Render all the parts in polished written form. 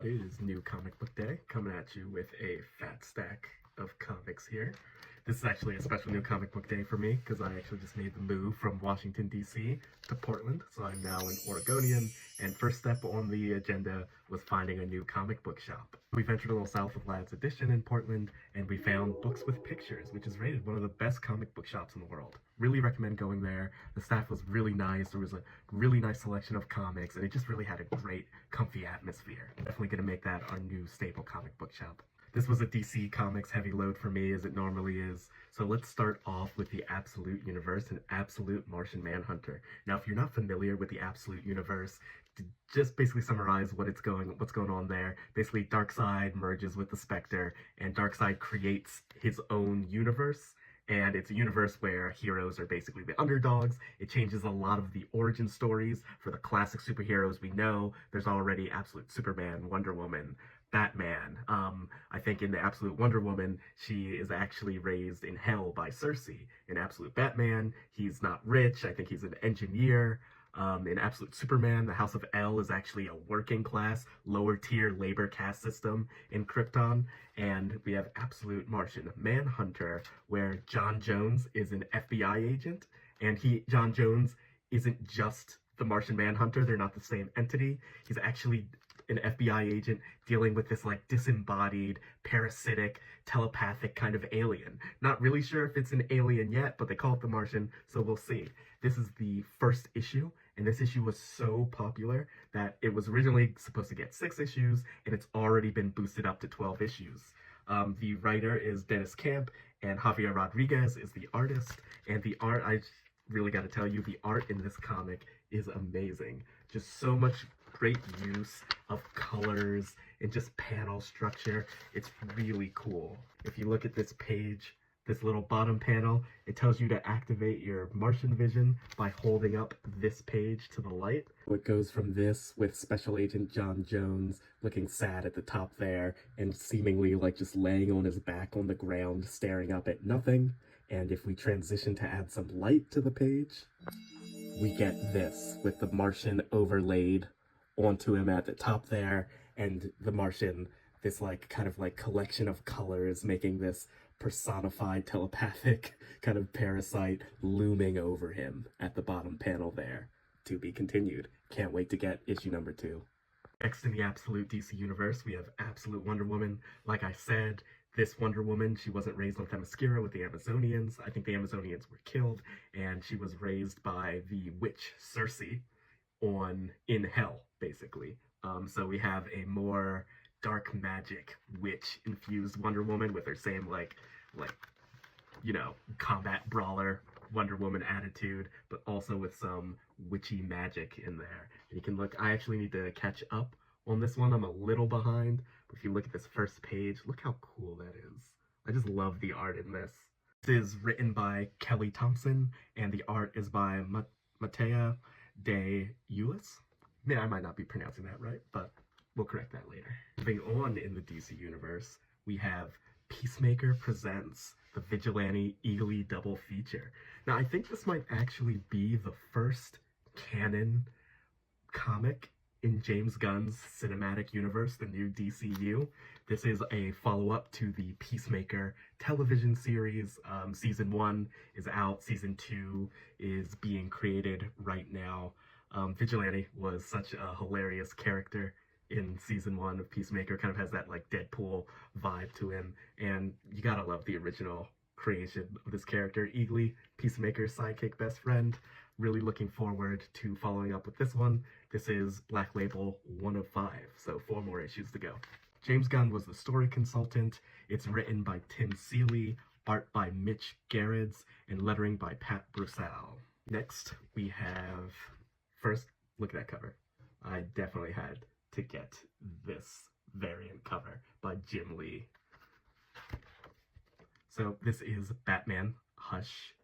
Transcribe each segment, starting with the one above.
It is new comic book day, coming at you with a fat stack of comics here. This is actually a special new comic book day for me because I actually just made the move from Washington, D.C. to Portland, so I'm now an Oregonian, and first step on the agenda was finding a new comic book shop. We ventured a little south of Lad's Edition in Portland, and we found Books with Pictures, which is rated one of the best comic book shops in the world. Really recommend going there. The staff was really nice. There was a really nice selection of comics, and it just really had a great, comfy atmosphere. Definitely going to make that our new staple comic book shop. This was a DC Comics heavy load for me, as it normally is. So let's start off with the Absolute Universe and Absolute Martian Manhunter. Now, if you're not familiar with the Absolute Universe, to just basically summarize what's going on there. Basically, Darkseid merges with the Spectre, and Darkseid creates his own universe. And it's a universe where heroes are basically the underdogs. It changes a lot of the origin stories for the classic superheroes we know. There's already Absolute Superman, Wonder Woman, Batman. I think in the Absolute Wonder Woman, she is actually raised in hell by Cersei. In Absolute Batman, he's not rich. I think he's an engineer. In Absolute Superman, the House of L is actually a working class, lower tier labor caste system in Krypton. And we have Absolute Martian Manhunter, where John Jones is an FBI agent, and John Jones isn't just the Martian Manhunter. They're not the same entity. He's actually an FBI agent dealing with this like disembodied, parasitic, telepathic kind of alien. Not really sure if it's an alien yet, but they call it the Martian, so we'll see. This is the first issue, and this issue was so popular that it was originally supposed to get 6 issues, and it's already been boosted up to 12 issues. The writer is Dennis Camp, and Javier Rodriguez is the artist, and the art, I really got to tell you, the art in this comic is amazing. Just so much great use of colors and just panel structure. It's really cool. If you look at this page, this little bottom panel, it tells you to activate your Martian vision by holding up this page to the light. It goes from this with Special Agent John Jones looking sad at the top there and seemingly like just laying on his back on the ground staring up at nothing. And if we transition to add some light to the page, we get this with the Martian overlaid onto him at the top there, and the Martian, this like kind of like collection of colors, making this personified telepathic kind of parasite looming over him at the bottom panel there. To be continued. Can't wait to get issue number 2. Next in the Absolute DC Universe, we have Absolute Wonder Woman. Like I said, this Wonder Woman, she wasn't raised on Themyscira with the Amazonians. I think the Amazonians were killed, and she was raised by the witch Cersei in hell, basically. So we have a more dark magic witch infused Wonder Woman with her same like combat brawler Wonder Woman attitude, but also with some witchy magic in there. And you can look, I actually need to catch up on this one. I'm a little behind, but if you look at this first page, look how cool that is. I just love the art in this. This is written by Kelly Thompson, and the art is by Matea de Ulis. I might not be pronouncing that right, but we'll correct that later. Moving on in the DC universe, we have Peacemaker presents the Vigilante Eagly double feature. Now, I think this might actually be the first canon comic in James Gunn's cinematic universe, the new DCU. This is a follow-up to the Peacemaker television series. Season 1 is out. Season 2 is being created right now. Vigilante was such a hilarious character in season 1 of Peacemaker. Kind of has that like Deadpool vibe to him, and you gotta love the original creation of this character. Eagly, Peacemaker's sidekick best friend. Really looking forward to following up with this one. This is Black Label 1 of 5, so 4 more issues to go. James Gunn was the story consultant. It's written by Tim Seeley, art by Mitch Gerrits, and lettering by Pat Broussel. Next, we have, first, look at that cover. I definitely had to get this variant cover by Jim Lee. So this is Batman Hush,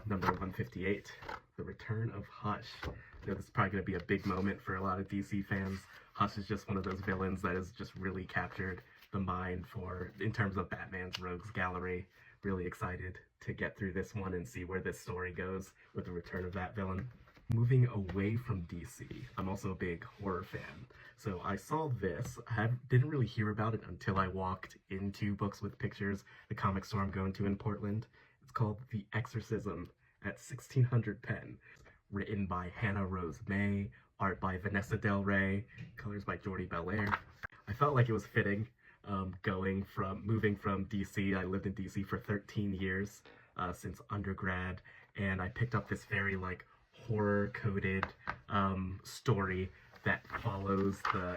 number 158, The Return of Hush. You know, this is probably going to be a big moment for a lot of DC fans. Hush is just one of those villains that has just really captured the mind in terms of Batman's rogues gallery. Really excited to get through this one and see where this story goes with the return of that villain. Moving away from DC, I'm also a big horror fan. So I saw this. Didn't really hear about it until I walked into Books with Pictures, the comic store I'm going to in Portland. It's called The Exorcism at 1600 Penn. Written by Hannah Rose May, art by Vanessa Del Rey, colors by Jordi Belair. I felt like it was fitting, moving from DC. I lived in DC for 13 years since undergrad, and I picked up this very like horror-coded story that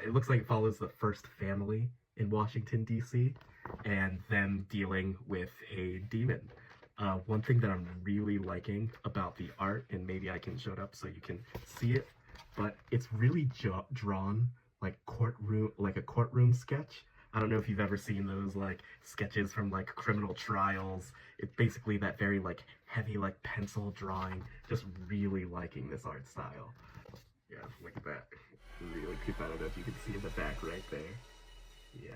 it looks like it follows the first family in Washington, DC, and them dealing with a demon. One thing that I'm really liking about the art, and maybe I can show it up so you can see it, but it's really drawn like a courtroom sketch. I don't know if you've ever seen those like sketches from like criminal trials. It's basically that very like heavy like pencil drawing. Just really liking this art style. Yeah, look at that. Really cute. I don't know if you can see in the back right there. Yeah.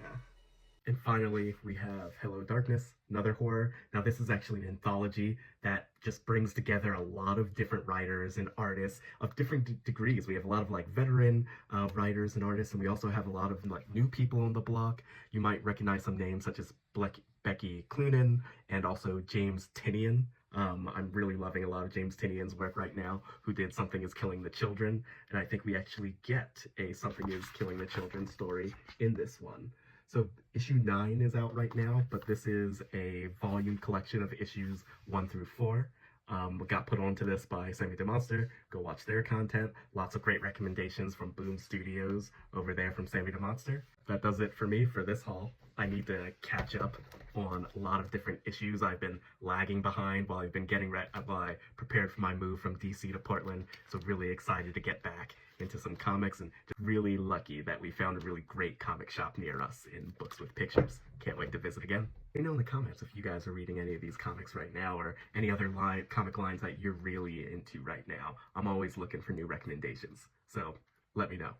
And finally, we have Hello Darkness, another horror. Now this is actually an anthology that just brings together a lot of different writers and artists of different degrees. We have a lot of like veteran writers and artists, and we also have a lot of like new people on the block. You might recognize some names such as Becky Cloonan and also James Tynion. I'm really loving a lot of James Tynion's work right now, who did Something is Killing the Children, and I think we actually get a Something is Killing the Children story in this one. So issue 9 is out right now, but this is a volume collection of issues 1 through 4. Got put onto this by Sammy the Monster. Go watch their content. Lots of great recommendations from Boom Studios over there from Sammy the Monster. That does it for me for this haul. I need to catch up on a lot of different issues. I've been lagging behind while I've been while I prepared for my move from DC to Portland. So really excited to get back into some comics, and just really lucky that we found a really great comic shop near us in Books with Pictures. Can't wait to visit again. Let me know in the comments if you guys are reading any of these comics right now, or any other comic lines that you're really into right now. I'm always looking for new recommendations, so let me know.